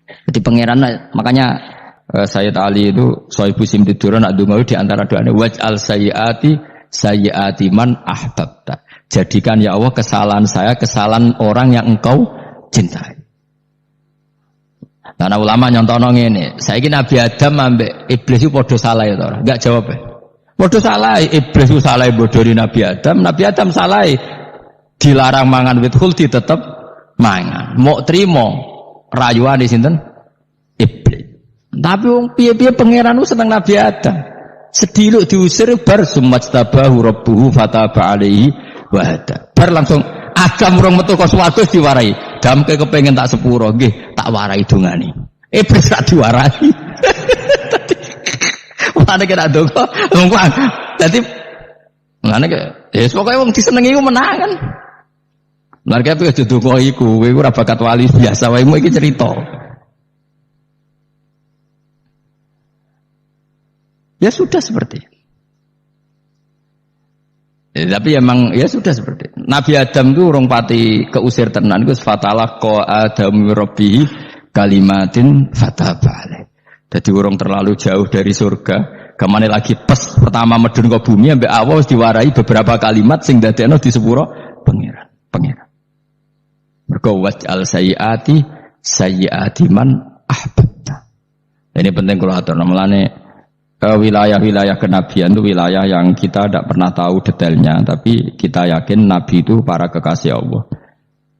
Jadi pangeran makanya Sayyid Ali itu Sohibu Simtiduran Adungawi di antara doanya waj'al sayyiati man ahbabta. Jadikan ya Allah kesalahan saya kesalahan orang yang engkau cintai. Karena ulama nyontono ngene, saiki Nabi Adam ambek iblis itu padha salah ya to. Enggak jawab. Padha salah, iblis itu salah bodoni Nabi Adam salah. Dilarang mangan wit khuldi tetep mangan. Mok trimo rayuane sinten? Iblis. Tapi wong piye-piye pangeran seneng Nabi Adam. Sediluk diusir bar sumajtabahu rabbuhu fataba alaihi wa hada. Bar langsung Adam urung metu ka swarga diwarai. Dam kepengen tak sepuro nggih, tak warai dongane. Iblis tak diwarai. Ana kira donga, wong dadi ngene ke, pokoke wong disenengi ku menang kan. Larga itu aja donga iku, kowe ora bakat wali biasa wae iki cerita. Ya sudah seperti itu. Tapi emang ya sudah seperti itu. Nabi Adam itu urung pati keusir tenan iku fatalah qa Adam rabbihi kalimatin fataba alaih. Jadi urung terlalu jauh dari surga. Kemana lagi pes pertama medun ke bumi ambek Allah wis diwarai beberapa kalimat sing dadekno di sepuro pangeran. Mergo waj'al sayyiati man ahbabta. Ini penting kalau atur namanya wilayah-wilayah kenabian itu wilayah yang kita tidak pernah tahu detailnya, tapi kita yakin Nabi itu para kekasih Allah.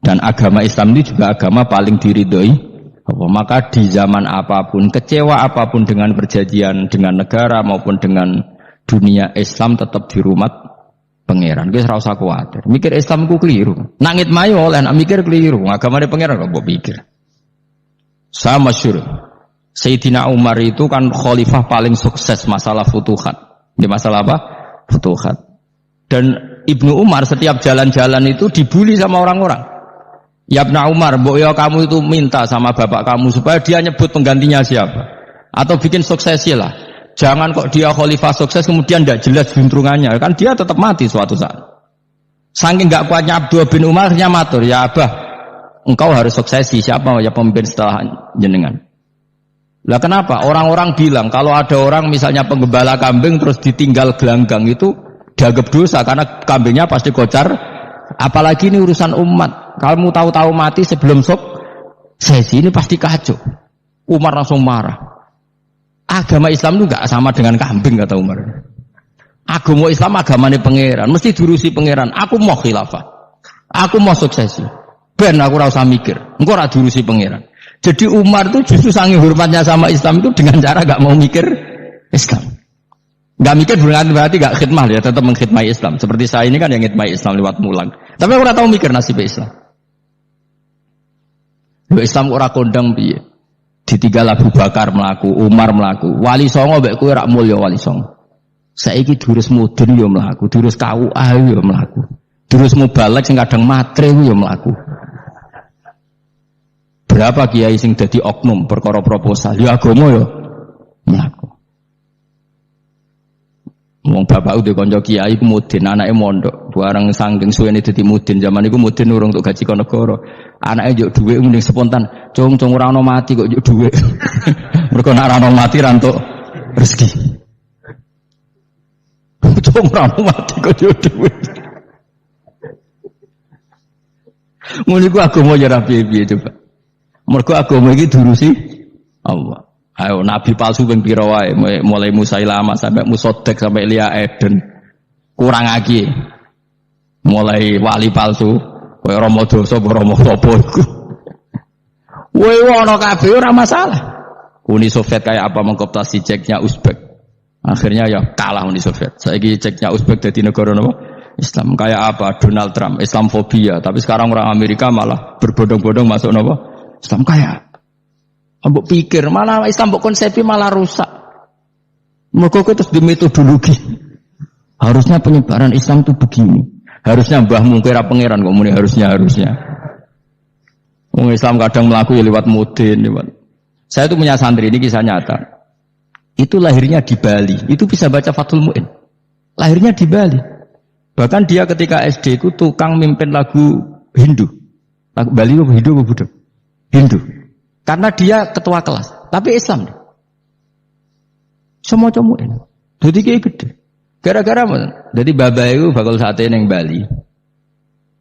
Dan agama Islam ini juga agama paling diridhoi Allah. Maka di zaman apapun, kecewa apapun dengan perjanjian dengan negara maupun dengan dunia, Islam tetap dirumat pangeran. Guys, ora usah kuwatir. Mikir Islam ku keliru. Nangit mayo oleh nak mikir keliru. Agama de pangeran kok mbok pikir. Sama masyhur. Sayyidina Umar itu kan khalifah paling sukses masalah futuhat. Di masalah apa? Futuhat. Dan Ibnu Umar setiap jalan-jalan itu dibully sama orang-orang. Ya Ibnu Umar, mbok ya kamu itu minta sama bapak kamu supaya dia nyebut penggantinya siapa. Atau bikin suksesi lah. Jangan kok dia khalifah sukses kemudian tidak jelas juntrungannya. Kan dia tetap mati suatu saat. Saking gak kuatnya Abdullah bin Umar akhirnya matur, ya Abah, engkau harus suksesi. Siapa ya pemimpin setelah jenengan? Lah kenapa? Orang-orang bilang kalau ada orang misalnya penggembala kambing terus ditinggal gelanggang itu dianggap dosa karena kambingnya pasti kocar. Apalagi ini urusan umat. Kamu tahu-tahu mati sebelum sesi ini pasti kacau. Umar langsung marah. Agama Islam itu enggak sama dengan kambing kata Umar. Agama Islam agamanya pangeran, mesti diurusi pangeran. Aku mau khilafah. Aku mau suksesi. Ben aku ora usah mikir. Engko ora diurusi pangeran. Jadi Umar itu justru saking hormatnya sama Islam itu dengan cara gak mau mikir Islam. Gak mikir berarti gak khidmah ya, tetap mengkhidmati Islam. Seperti saya ini kan yang khidmati Islam lewat mulang. Tapi aku gak tahu mikir nasib Islam. Islam ora kondang piye. Ditinggal Abu Bakar melaku, Umar melaku, Wali Songo mbek kowe rak mulya Wali Songo. Saiki durus mudun yo mlaku, durus KUA yo mlaku. Durus mubalek sing kadang matre yo mlaku. Berapa kiai sing dadi oknum perkara proposal ya agama ya mlaku. Wong bapak udah kanca kiai ku mudin anake mondok bareng saking suwene dadi mudin zaman iku mudin urung untuk gaji kon negara. Anake njuk dhuwit mending spontan, cung ora ono mati kok njuk dhuwit. Mergo nek ora ono mati ra entuk rezeki. Cung ora ono mati kok njuk dhuwit. Muni ku agama ya ra piye-piye coba. Mergo agama iki diurusi Allah. Ayo nabi palsu ping pira wae mulai Musailamah sampai Musaddaq sampai Elia Eden. Kurang lagi. Mulai wali palsu kaya Rama Dosa apa Rama sapa iku. Kowe ana kabeh ora masalah. Uni Soviet kayak apa mengkooptasi ceknya Uzbek. Akhirnya ya kalah Uni Soviet. Saiki ceknya Uzbek dadi negara napa? Islam. Kayak apa? Donald Trump, Islamfobia. Tapi sekarang orang Amerika malah berbondong-bondong masuk napa? Islam kaya. Mbok pikir malah Islam mbok konsepi malah rusak. Mergo terus di metodologi. Harusnya penyebaran Islam itu begini. Harusnya Mbah Mungkira pangeran kok muni harusnya. Wong Islam kadang mlaku ya lewat mudin, lewat. Saya itu punya santri ini kisah nyata. Itu lahirnya di Bali. Itu bisa baca Fathul Mu'in. Lahirnya di Bali. Bahkan dia ketika SD itu tukang mimpin lagu Hindu. Lagu Bali apa Hindu apa Buddha? Hindu. Karena dia ketua kelas. Tapi Islam. Semua muin. Jadi kayak gede. Gara-gara apa? Jadi bapak itu bakal sate yang Bali.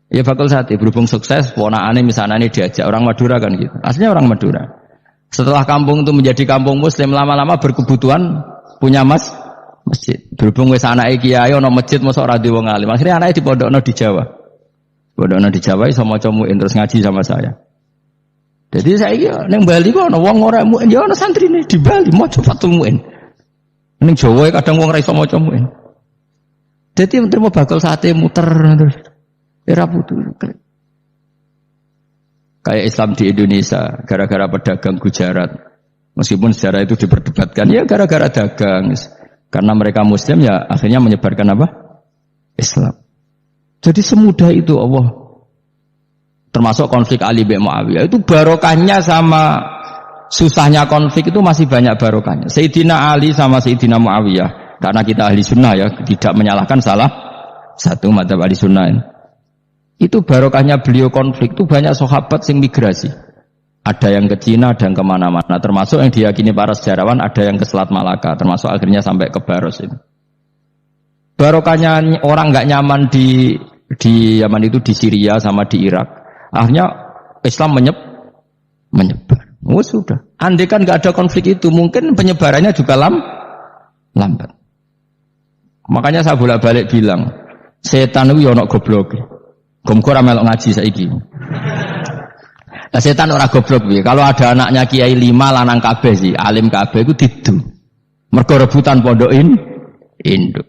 Ya bakal sate. Berhubung sukses, ponakane misalnya ini diajak orang Madura kan gitu. Aslinya orang Madura. Setelah kampung itu menjadi kampung Muslim, lama-lama berkebutuhan punya masjid. Berhubung wis anake kiai ana masjid mosok ora di wong alim. Akhirnya anake dipondokno di Jawa. Pondokno di Jawa iso maca muin terus ngaji sama saya. Jadi saiki ning Bali kok ana wong ora muin, ya ana santrine di Bali maca Fathul Muin. Ning Jawa kadang wong ora iso maca muin. Dadi terima bakal sate muter terus. Era putu. Kayak Islam di Indonesia gara-gara pedagang Gujarat. Meskipun sejarah itu diperdebatkan ya gara-gara dagang. Karena mereka Muslim ya akhirnya menyebarkan apa? Islam. Jadi semudah itu Allah. Termasuk konflik Ali bin Muawiyah itu barokahnya sama susahnya konflik itu masih banyak barokahnya. Sayyidina Ali sama Sayyidina Muawiyah karena kita ahli sunnah ya tidak menyalahkan salah satu madzhab ahli sunnah ini. Itu barokahnya beliau konflik itu banyak sahabat yang migrasi. Ada yang ke Cina, ada yang kemana-mana. Termasuk yang diyakini para sejarawan ada yang ke Selat Malaka. Termasuk akhirnya sampai ke Baros ini. Barokahnya orang nggak nyaman di Yaman itu di Syria sama di Irak. Akhirnya Islam menyebar. Oh sudah. Andai kan nggak ada konflik itu, mungkin penyebarannya juga lambat. Makanya saya bolak-balik bilang, setan itu ono goblok. Gomko ora melok ngaji saiki. Nah, setan ora goblok piye? Kalau ada anaknya kiai 5 lanang kabeh sih, alim kabeh iku didu. Mergo rebutan pondokin induk.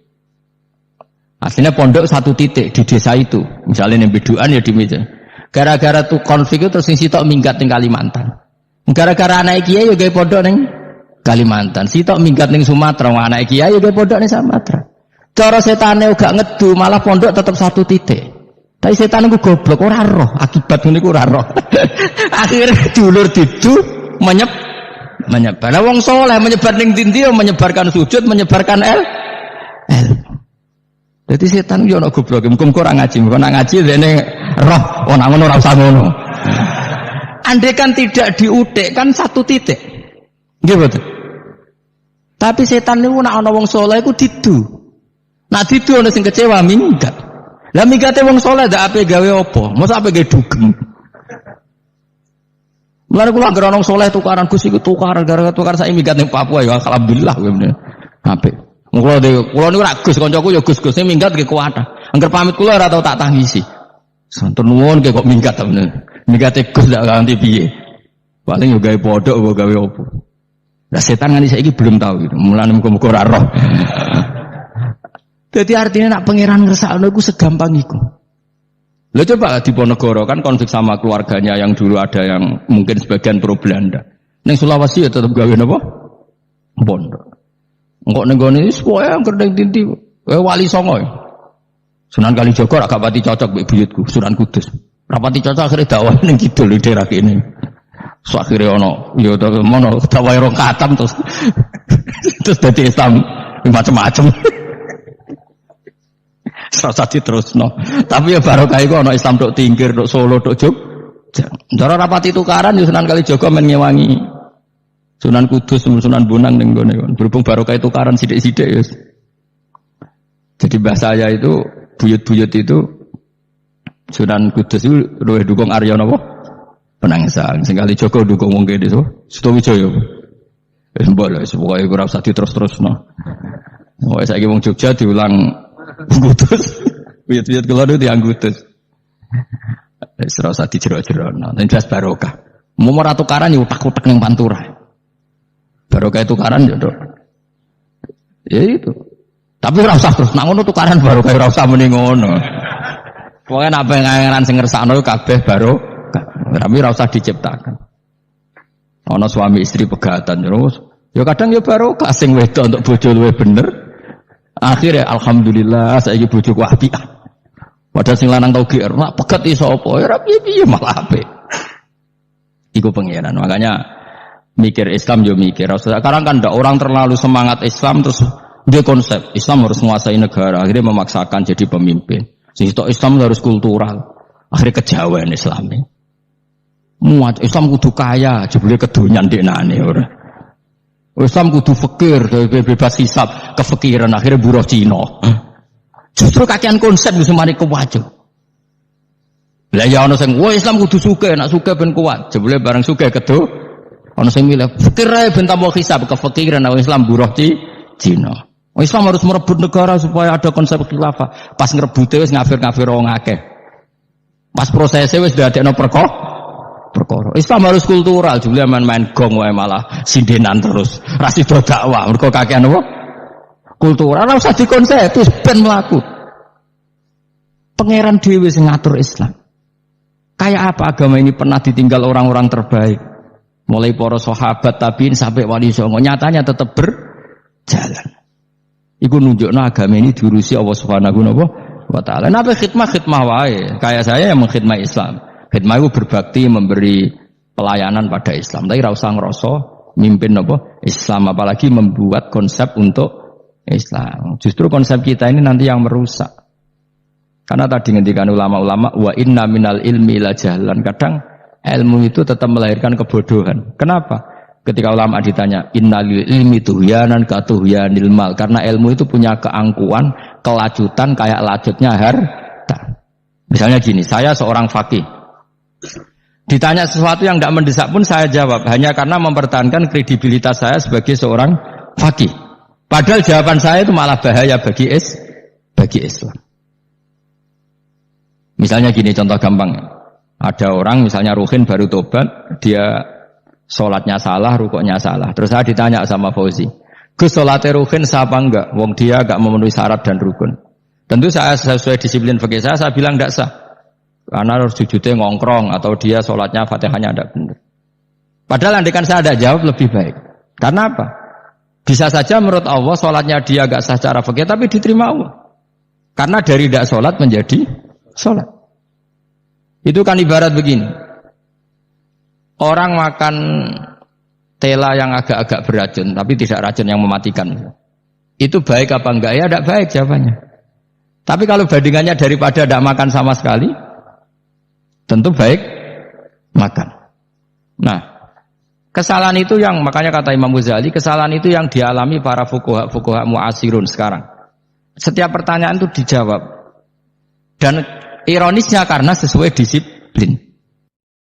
Aslinya pondok satu titik di desa itu. Misalnya ning Beduan ya di meja. Gara-gara tuh konflik itu terus sing sitok minggat ning Kalimantan. Gara-gara anak kiai yo gawe pondok ning Kalimantan. Sitok minggat ning Sumatera, anak kiai yo gawe pondok ning Sumatera. Cara setane gak ngedu, malah pondok tetap satu titik. Tapi setan itu goblok, ora roh, akibat ini ora roh. Akhirnya diulur didu menyebar. Lah wong soleh menyebar ning ndi menyebarkan sujud, menyebarkan Jadi setan yo ana goblok, muga-muga ora ngaji, muga nak ngaji dene roh, ana ngono ora usah ngono. Andai kan tidak diutik kan satu titik. Nggih betul. Tapi setan niku nek ana wong soleh iku didu. Nak didu ana sing kecewa minggat. Lah migate wong saleh ndak ape gawe apa? Mosok ape gawe dugem. Mulane kula anggere wong saleh tukaran Gus iku tukaran gara-gara tukar sak minggat ning Papua ya alhamdulillah kuwi. Apik. Kula niku rak Gus kancaku ya Gus-Gus sing minggat nggih kuat. Angger pamit kula ora tau tak tangisi. Santen nuwun kok minggat ta bener. Mingate Gus ndak ganti piye. Paling yo gawe podok apa gawe apa. Lah setan nganti saiki belum tahu gitu. Mulane muga-muga ora roh. Jadi artinya nak pangeran ngersakno iku segampang iku. Lha coba di Ponegoro kan konflik sama keluarganya yang dulu ada yang mungkin sebagian pro Belanda. Ning Sulawesi ya tetep gawe napa? Pondok. Engko ning gone iki pokoke angger ning tinti wali songo. Sunan Kalijaga rak pati cocok mbek buyutku, Sunan Kudus. Rapati cocok akhirnya dakwah ning kidul daerah kene. So akhire ono ya mono dakwah rong katam terus dadi Islam macam-macam. Serasa diterusno. Tapi ya barokah iku ana Islam tok Tingkir, tok Solo, tok Jogja. Cara rapati tukaran ya Sunan Kalijaga men ngewangi Sunan Kudus, Sunan Bonang ning gone. Berhubung barokah tukaran sithik-sithik ya. Jadi bahasa saya itu buyut-buyut itu Sunan Kudus itu luwih dukung Arya napa? Penangsang. Sing Kalijaga dukung wong kene to. Sutawijaya. Wis mbok lho, pokoke ora usah diterus-terusno. Wong saiki wong Jogja diulang Kudus, buyut-buyut kula niku tiyang Kudus. Wis ora usah dijero-jerono, nek jelas barokah. Mau ora tukaran yo utak-utak ning Pantura. Barokah tukaran yo, Dok. Ya itu. Tapi ora usah terus nak ngono tukaran barokah ora usah muni ngono. Pokoke nek pengen sing ngersakno kabeh barokah. Tapi ora usah diciptakan. Ana suami istri pegatan terus. Ya kadang ya barokah sing wedok untuk bojo luwih bener. Akhirnya alhamdulillah saiki bojoku apik. Padahal sing lanang tau GR, nak pegat iso apa? Ya piye malah apik. Iku pangeran. Makanya mikir Islam yo mikir. Sekarang kan ndak orang terlalu semangat Islam terus dia konsep Islam harus menguasai negara, akhirnya memaksakan jadi pemimpin. Sehingga Islam harus kultural. Akhirnya kejawen Islami. Muat Islam kudu kaya, jebule kedonyan deknane ora. Islam kudu fakir, bebas hisab, kefikiran akhirnya buruh Cina. Justru kakean konsep wis mari kuwajo. Lah ya ana sing wah Islam kudu sugih, nek sugih ben kuat. Jebule bareng sugih kedo ana sing milih fakir ae ben tambah hisab, kefikiran Islam buruh Cina. Islam harus merebut negara supaya ada konsep khilafah. Pas ngrebute wis ngafir-ngafir wong akeh. Pas prosesnya wis dadekno perkara. Islam harus kultural, jebule main-main gong wae malah sindenan terus. Ra sida dakwah, mergo kakean apa? Kultural ora usah dikonsep, wis ben mlaku. Pangeran dhewe sing ngatur Islam. Kayak apa agama ini pernah ditinggal orang-orang terbaik? Mulai para sahabat tabiin sampai wali songo, nyatanya tetap berjalan. Iku nunjukno agama ini diurusi Allah Subhanahu wa taala. Napa khidmah wae. Kayak saya yang mengkhidmati Islam. Khidmah itu berbakti memberi pelayanan pada Islam. Tapi ra usah ngrasa mimpin apa Islam, apalagi membuat konsep untuk Islam. Justru konsep kita ini nanti yang merusak. Karena tadi ngendikan ulama-ulama wa inna minal ilmi la jahlan. Kadang ilmu itu tetap melahirkan kebodohan. Kenapa? Ketika ulama ditanya, innalil ilmi tuhyanan katuhyanil mal. Karena ilmu itu punya keangkuhan, kelajutan kayak lajutnya harta. Misalnya gini, saya seorang faqih. Ditanya sesuatu yang tidak mendesak pun saya jawab. Hanya karena mempertahankan kredibilitas saya sebagai seorang faqih. Padahal jawaban saya itu malah bahaya bagi Islam. Misalnya gini, contoh gampang. Ada orang misalnya Ruhin baru tobat, dia sholatnya salah, rukuknya salah. Terus saya ditanya sama Fauzi, Gus sholatnya Ruhin sah apa enggak? Wong dia enggak memenuhi syarat dan rukun. Tentu saya sesuai disiplin fikih saya bilang enggak sah. Karena harus sujudnya ngongkrong atau dia sholatnya Fatihahnya enggak benar. Padahal andaikan saya ada jawab lebih baik. Karena apa? Bisa saja menurut Allah sholatnya dia enggak sah secara fikih tapi diterima Allah. Karena dari enggak sholat menjadi sholat. Itu kan ibarat begini. Orang makan tela yang agak-agak beracun, tapi tidak racun yang mematikan. Itu baik apa enggak? Ya tidak baik jawabannya. Tapi kalau bandingannya daripada tidak makan sama sekali, tentu baik makan. Nah, kesalahan itu yang, makanya kata Imam Ghazali, kesalahan itu yang dialami para fuqaha mu'asirun sekarang. Setiap pertanyaan itu dijawab. Dan ironisnya karena sesuai disiplin.